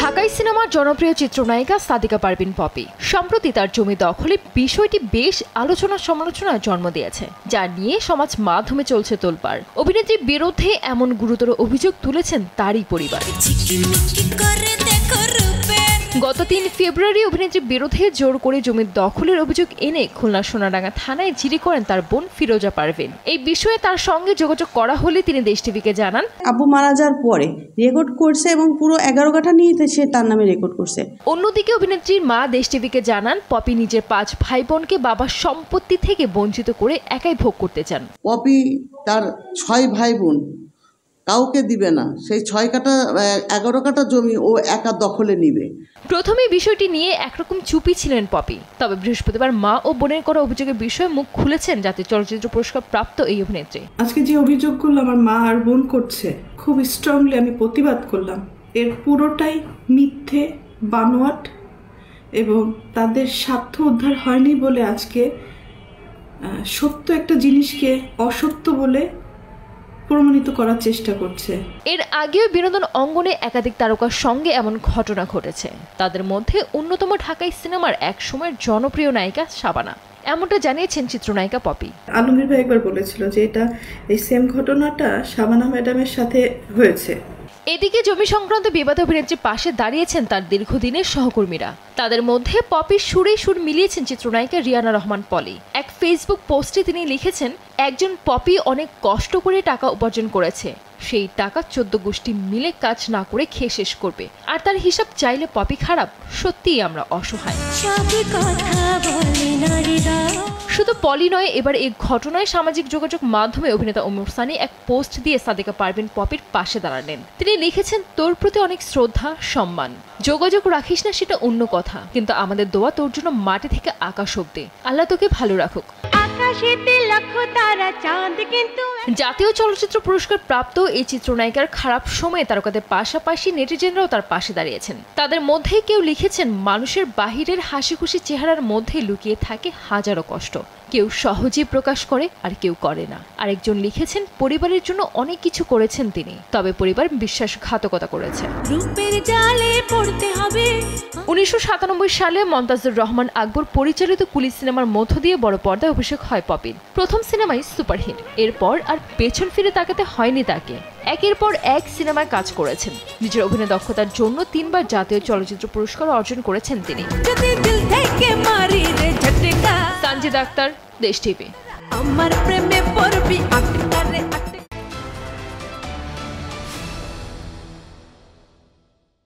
ঢাকাই সিনেমার জনপ্রিয় চিত্রনায়িকা সাদিকা পারভিন পপি সম্প্রতি তার জমি দখলে বিষয়টি বেশ আলোচনা সমালোচনার জন্ম দিয়েছে, যা নিয়ে সমাজ মাধ্যমে চলছে তোলপাড়। অভিনেত্রীর বিরুদ্ধে এমন গুরুতর অভিযোগ তুলেছেন তারই পরিবার। গত ৩ ফেব্রুয়ারি অভিনেত্রীর বিরুদ্ধে জোর করে জমির দখলের অভিযোগ এনে খুলনা সোনাডাঙ্গা থানায় জিডি করেন তার বোন ফিরোজা পারভিন। এই বিষয়ে তার সঙ্গে যোগাযোগ করা হলে তিনি দেশ টিভিকে জানান, আব্বু মারা যাওয়ার পরে রেকর্ড করছে এবং পুরো 11 কাঠা নিয়ে সে তার নামে রেকর্ড করছে। অন্যদিকে অভিনেত্রীর মা দেশ টিভিকে জানান, পপি নিজের 5 ভাই বোনকে বাবার সম্পত্তি থেকে বঞ্চিত করে একাই ভোগ করতে চান। পপি তার 6 ভাই বোন কাউকে দিবে না, সেই 6 কাঠা 11 কাঠা জমি ও একা দখলে নিবে। প্রথমে বিষয়টি নিয়ে একরকম চুপি ছিলেন পপি, তবে বৃহস্পতিবার মা ও বোনের করা অভিযোগের বিষয়ে মুখ খুলেছেন জাতীয় চলচ্চিত্র পুরস্কার প্রাপ্ত এই অভিনেত্রী। আজকে যে অভিযোগগুলো আমার মা আর বোন করছে, খুব স্ট্রংলি আমি প্রতিবাদ করলাম। এর পুরোটাই মিথ্যে, বানোয়াট এবং তাদের স্বার্থ উদ্ধার হয়নি বলে আজকে সত্য একটা জিনিসকে অসত্য বলে প্রমাণিত করার চেষ্টা করছে। এর আগেও বিনোদন অঙ্গনে একাধিক তারকার সঙ্গে এমন ঘটনা ঘটেছে। তাদের মধ্যে অন্যতম ঢাকাই সিনেমার এক সময়ের জনপ্রিয় নায়িকা শাবানা। এমনটা জানিয়েছেন চিত্রনায়িকা পপি। আলমগীর ভাই একবার বলেছিল যে এটা এই সেম ঘটনাটা শাবানা ম্যাডামের সাথে হয়েছে। এদিকে জমি সংক্রান্ত বিবাদে অভিনেত্রীর পাশে দাঁড়িয়েছেন তার দীর্ঘদিনের সহকর্মীরা। তাদের মধ্যে পপির সুরে সুর মিলিয়েছেন চিত্রনায়িকা রিয়ানা রহমান পলি। এক ফেসবুক পোস্টে তিনি লিখেছেন, একজন পপি অনেক কষ্ট করে টাকা উপার্জন করেছে, সেই টাকা 14 গোষ্ঠী মিলে কাজ না করে খেয়ে শেষ করবে, আর তার হিসাব চাইলে পপি খারাপ। সত্যিই আমরা অসহায়। শুধু পলি নয়, এবার এই ঘটনায় সামাজিক যোগাযোগ মাধ্যমে অভিনেতা ওমর সানি এক পোস্ট দিয়ে সাদিকা পারভিন পপির পাশে দাঁড়ালেন। তিনি লিখেছেন, তোর প্রতি অনেক শ্রদ্ধা, সম্মান। যোগাযোগ রাখিস না সেটা অন্য কথা, কিন্তু আমাদের দোয়া তোর জন্য মাটি থেকে আকাশ অব্দি। আল্লাহ তোকে ভালো রাখুক। জাতীয় চলচ্চিত্র পুরস্কার প্রাপ্ত এই চিত্রনায়িকার খারাপ সময়ে তারকাদের পাশাপাশি নেটিজেনরাও তার পাশে দাঁড়িয়েছেন। তাদের মধ্যে কেউ লিখেছেন, মানুষের বাহিরের হাসি খুশি চেহারার মধ্যে লুকিয়ে থাকে হাজারো কষ্ট। কেউ সহজেই প্রকাশ করে আর কেউ করে না। আরেকজন লিখেছেন, পরিবারের জন্য অনেক কিছু করেছেন তিনি, তবে পরিবার বিশ্বাসঘাতকতা করেছে। 1997 সালে মমতাজুর রহমান আকবর পরিচালিত কুলি সিনেমার মধ্য দিয়ে বড় পর্দায় অভিষেক হয় পপির। প্রথম সিনেমাই সুপারহিট। এরপর আর পেছন ফিরে তাকাতে হয়নি তাকে। একের পর এক সিনেমায় কাজ করেছেন। নিজের অভিনয় দক্ষতার জন্য 3 বার জাতীয় চলচ্চিত্র পুরস্কার অর্জন করেছেন তিনি। সানজিদা আক্তার, দেশ টিভি।